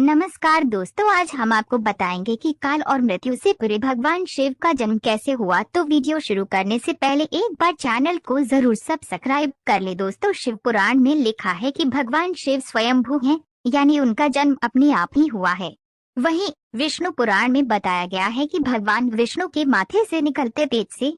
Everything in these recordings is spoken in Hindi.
नमस्कार दोस्तों, आज हम आपको बताएंगे कि काल और मृत्यु से परे भगवान शिव का जन्म कैसे हुआ। तो वीडियो शुरू करने से पहले एक बार चैनल को जरूर सब्सक्राइब कर ले। दोस्तों, शिव पुराण में लिखा है कि भगवान शिव स्वयंभू हैं, यानी उनका जन्म अपने आप ही हुआ है। वहीं विष्णु पुराण में बताया गया है कि भगवान विष्णु के माथे से निकलते तेज से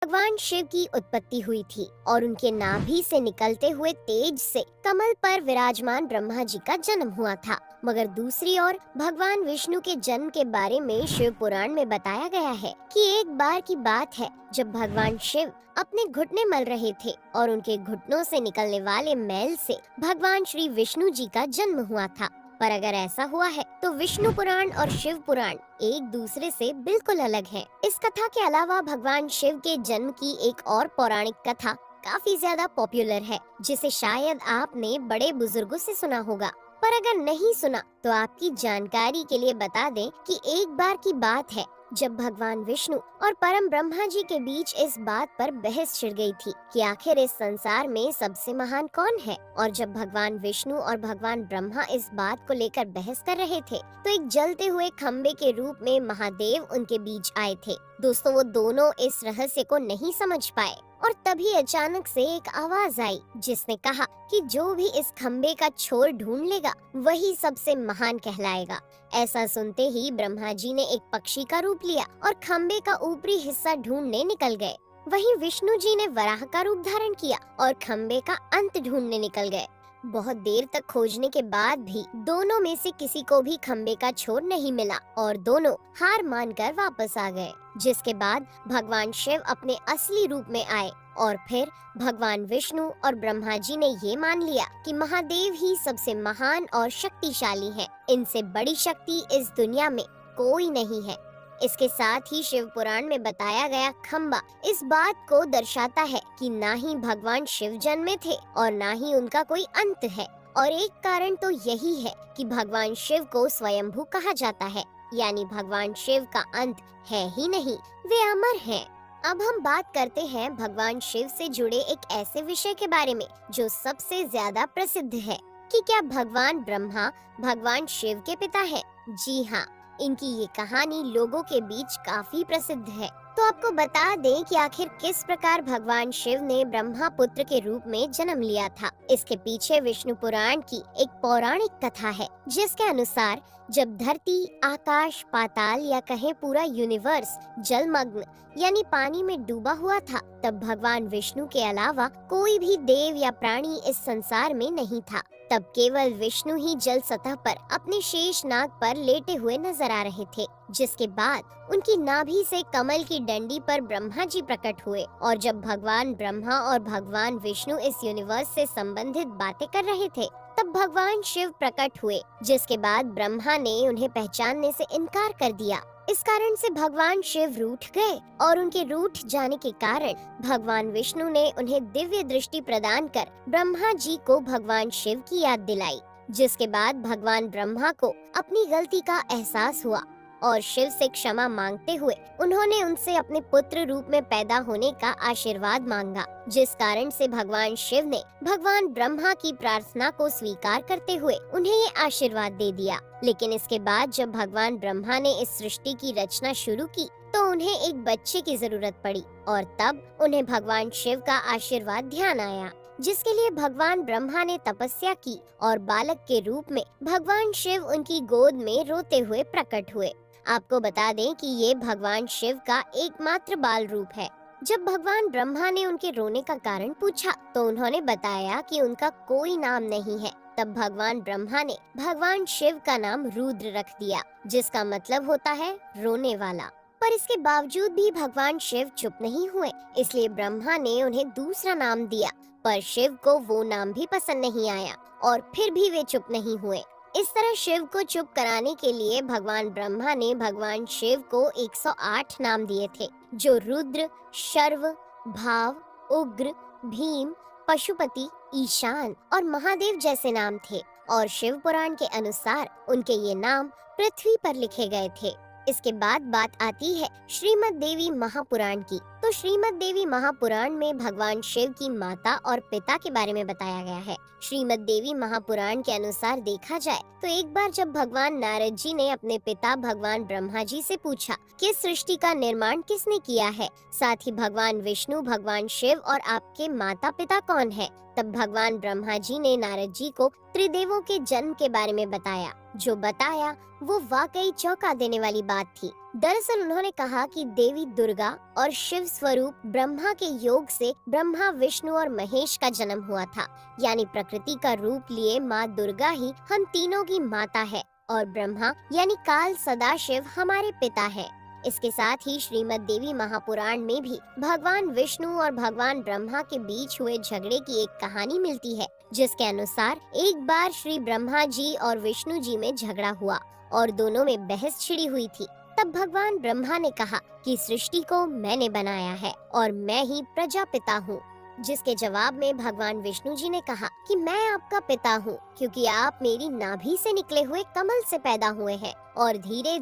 भगवान शिव की उत्पत्ति हुई थी और उनके नाभि से निकलते हुए तेज से कमल पर विराजमान ब्रह्मा जी का जन्म हुआ था। मगर दूसरी ओर भगवान विष्णु के जन्म के बारे में शिव पुराण में बताया गया है कि एक बार की बात है जब भगवान शिव अपने घुटने मल रहे थे और उनके घुटनों से निकलने वाले मैल से भगवान श्री विष्णु जी का जन्म हुआ था। पर अगर ऐसा हुआ है तो विष्णु पुराण और शिव पुराण एक दूसरे से बिल्कुल अलग हैं। इस कथा के अलावा भगवान शिव के जन्म की एक और पौराणिक कथा काफी ज्यादा पॉपुलर है, जिसे शायद आपने बड़े बुजुर्गों से सुना होगा। पर अगर नहीं सुना तो आपकी जानकारी के लिए बता दें कि एक बार की बात है जब भगवान विष्णु और परम ब्रह्मा जी के बीच इस बात पर बहस छिड़ गई थी कि आखिर इस संसार में सबसे महान कौन है। और जब भगवान विष्णु और भगवान ब्रह्मा इस बात को लेकर बहस कर रहे थे तो एक जलते हुए खम्बे के रूप में महादेव उनके बीच आए थे। दोस्तों, वो दोनों इस रहस्य को नहीं समझ पाए और तभी अचानक से एक आवाज आई जिसने कहा कि जो भी इस खम्बे का छोर ढूंढ लेगा वही सबसे महान कहलाएगा। ऐसा सुनते ही ब्रह्मा जी ने एक पक्षी का रूप लिया और खम्बे का ऊपरी हिस्सा ढूंढने निकल गए। वहीं विष्णु जी ने वराह का रूप धारण किया और खम्बे का अंत ढूंढने निकल गए। बहुत देर तक खोजने के बाद भी दोनों में से किसी को भी खम्बे का छोर नहीं मिला और दोनों हार मानकर वापस आ गए। जिसके बाद भगवान शिव अपने असली रूप में आए और फिर भगवान विष्णु और ब्रह्मा जी ने ये मान लिया कि महादेव ही सबसे महान और शक्तिशाली है। इनसे बड़ी शक्ति इस दुनिया में कोई नहीं है। इसके साथ ही शिव पुराण में बताया गया खम्बा इस बात को दर्शाता है कि ना ही भगवान शिव जन्मे थे और ना ही उनका कोई अंत है। और एक कारण तो यही है कि भगवान शिव को स्वयंभू कहा जाता है, यानी भगवान शिव का अंत है ही नहीं, वे अमर हैं। अब हम बात करते हैं भगवान शिव से जुड़े एक ऐसे विषय के बारे में जो सबसे ज्यादा प्रसिद्ध है कि क्या भगवान ब्रह्मा भगवान शिव के पिता है। जी हाँ, इनकी ये कहानी लोगों के बीच काफी प्रसिद्ध है। तो आपको बता दें कि आखिर किस प्रकार भगवान शिव ने ब्रह्मा पुत्र के रूप में जन्म लिया था। इसके पीछे विष्णु पुराण की एक पौराणिक कथा है जिसके अनुसार जब धरती, आकाश, पाताल या कहें पूरा यूनिवर्स जलमग्न यानी पानी में डूबा हुआ था, तब भगवान विष्णु के अलावा कोई भी देव या प्राणी इस संसार में नहीं था। तब केवल विष्णु ही जल सतह पर अपने शेष नाग पर लेटे हुए नजर आ रहे थे। जिसके बाद उनकी नाभि से कमल की डंडी पर ब्रह्मा जी प्रकट हुए और जब भगवान ब्रह्मा और भगवान विष्णु इस यूनिवर्स से संबंधित बातें कर रहे थे तब भगवान शिव प्रकट हुए। जिसके बाद ब्रह्मा ने उन्हें पहचानने से इनकार कर दिया। इस कारण से भगवान शिव रूठ गए और उनके रूठ जाने के कारण भगवान विष्णु ने उन्हें दिव्य दृष्टि प्रदान कर ब्रह्मा जी को भगवान शिव की याद दिलाई। जिसके बाद भगवान ब्रह्मा को अपनी गलती का एहसास हुआ और शिव से क्षमा मांगते हुए उन्होंने उनसे अपने पुत्र रूप में पैदा होने का आशीर्वाद मांगा। जिस कारण से भगवान शिव ने भगवान ब्रह्मा की प्रार्थना को स्वीकार करते हुए उन्हें ये आशीर्वाद दे दिया। लेकिन इसके बाद जब भगवान ब्रह्मा ने इस सृष्टि की रचना शुरू की तो उन्हें एक बच्चे की जरूरत पड़ी और तब उन्हें भगवान शिव का आशीर्वाद ध्यान आया, जिसके लिए भगवान ब्रह्मा ने तपस्या की और बालक के रूप में भगवान शिव उनकी गोद में रोते हुए प्रकट हुए। आपको बता दें कि ये भगवान शिव का एकमात्र बाल रूप है। जब भगवान ब्रह्मा ने उनके रोने का कारण पूछा तो उन्होंने बताया कि उनका कोई नाम नहीं है। तब भगवान ब्रह्मा ने भगवान शिव का नाम रुद्र रख दिया, जिसका मतलब होता है रोने वाला। पर इसके बावजूद भी भगवान शिव चुप नहीं हुए, इसलिए ब्रह्मा ने उन्हें दूसरा नाम दिया। पर शिव को वो नाम भी पसंद नहीं आया और फिर भी वे चुप नहीं हुए। इस तरह शिव को चुप कराने के लिए भगवान ब्रह्मा ने भगवान शिव को 108 नाम दिए थे, जो रुद्र, शर्व, भाव, उग्र, भीम, पशुपति, ईशान और महादेव जैसे नाम थे। और शिव पुराण के अनुसार उनके ये नाम पृथ्वी पर लिखे गए थे। इसके बाद बात आती है श्रीमद् देवी महापुराण की। तो श्रीमद् देवी महापुराण में भगवान शिव की माता और पिता के बारे में बताया गया है। श्रीमद् देवी महापुराण के अनुसार देखा जाए तो एक बार जब भगवान नारद जी ने अपने पिता भगवान ब्रह्मा जी से पूछा कि सृष्टि का निर्माण किसने किया है, साथ ही भगवान विष्णु, भगवान शिव और आपके माता पिता कौन है, तब भगवान ब्रह्मा जी ने नारद जी को त्रिदेवों के जन्म के बारे में बताया। जो बताया वो वाकई चौंका देने वाली बात थी। दरअसल उन्होंने कहा कि देवी दुर्गा और शिव स्वरूप ब्रह्मा के योग से ब्रह्मा, विष्णु और महेश का जन्म हुआ था। यानी प्रकृति का रूप लिए माँ दुर्गा ही हम तीनों की माता है और ब्रह्मा यानी काल सदाशिव हमारे पिता है। इसके साथ ही श्रीमद् देवी महापुराण में भी भगवान विष्णु और भगवान ब्रह्मा के बीच हुए झगड़े की एक कहानी मिलती है, जिसके अनुसार एक बार श्री ब्रह्मा जी और विष्णु जी में झगड़ा हुआ और दोनों में बहस छिड़ी हुई थी। तब भगवान ब्रह्मा ने कहा कि सृष्टि को मैंने बनाया है और मैं ही प्रजापिता हूँ, जिसके जवाब में भगवान विष्णु जी ने कहा कि मैं आपका पिता हूँ, क्योंकि आप मेरी नाभि से निकले हुए कमल से पैदा हुए हैं। और धीरे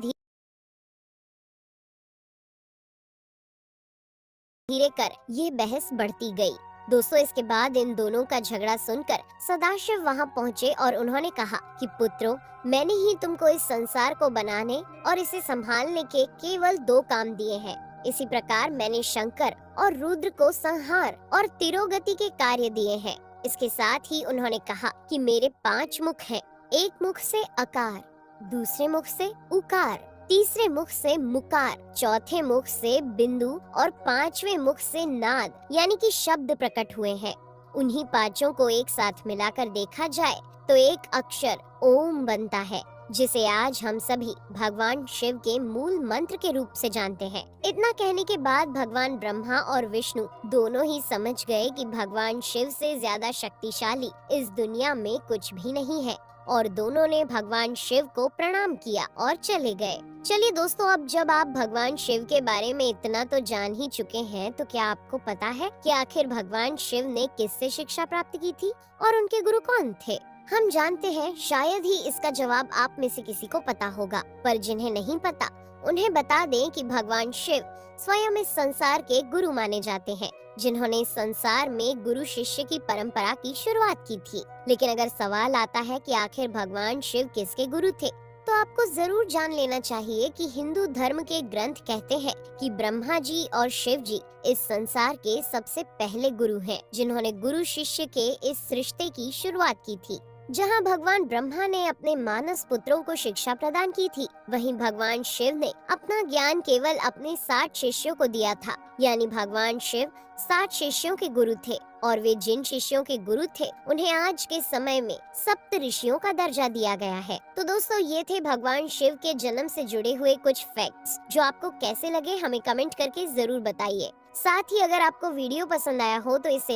धीरे कर ये बहस बढ़ती गई। दोस्तों, इसके बाद इन दोनों का झगड़ा सुनकर सदाशिव वहां पहुंचे और उन्होंने कहा कि पुत्रों, मैंने ही तुमको इस संसार को बनाने और इसे संभालने के केवल 2 काम दिए हैं। इसी प्रकार मैंने शंकर और रुद्र को संहार और तिरोगति के कार्य दिए हैं। इसके साथ ही उन्होंने कहा कि मेरे 5 मुख हैं। एक मुख से अकार, दूसरे मुख से उकार, तीसरे मुख से मुकार, चौथे मुख से बिंदु और 5वें मुख से नाद यानी कि शब्द प्रकट हुए हैं। उन्हीं 5 को एक साथ मिलाकर देखा जाए तो एक अक्षर ओम बनता है, जिसे आज हम सभी भगवान शिव के मूल मंत्र के रूप से जानते हैं। इतना कहने के बाद भगवान ब्रह्मा और विष्णु दोनों ही समझ गए कि भगवान शिव से ज्यादा शक्तिशाली इस दुनिया में कुछ भी नहीं है और दोनों ने भगवान शिव को प्रणाम किया और चले गए। चलिए दोस्तों, अब जब आप भगवान शिव के बारे में इतना तो जान ही चुके हैं, तो क्या आपको पता है कि आखिर भगवान शिव ने किससे शिक्षा प्राप्त की थी और उनके गुरु कौन थे? हम जानते हैं, शायद ही इसका जवाब आप में से किसी को पता होगा, पर जिन्हें नहीं पता उन्हें बता दें कि भगवान शिव स्वयं इस संसार के गुरु माने जाते हैं, जिन्होंने इस संसार में गुरु शिष्य की परंपरा की शुरुआत की थी। लेकिन अगर सवाल आता है कि आखिर भगवान शिव किसके गुरु थे, तो आपको जरूर जान लेना चाहिए कि हिंदू धर्म के ग्रंथ कहते हैं कि ब्रह्मा जी और शिव जी इस संसार के सबसे पहले गुरु हैं, जिन्होंने गुरु शिष्य के इस रिश्ते की शुरुआत की थी। जहां भगवान ब्रह्मा ने अपने मानस पुत्रों को शिक्षा प्रदान की थी, वहीं भगवान शिव ने अपना ज्ञान केवल अपने 60 शिष्यों को दिया था। यानी भगवान शिव 60 शिष्यों के गुरु थे और वे जिन शिष्यों के गुरु थे उन्हें आज के समय में सप्त ऋषियों का दर्जा दिया गया है। तो दोस्तों, ये थे भगवान शिव के जन्म से जुड़े हुए कुछ फैक्ट्स, जो आपको कैसे लगे हमें कमेंट करके जरूर बताइए। साथ ही अगर आपको वीडियो पसंद आया हो तो इसे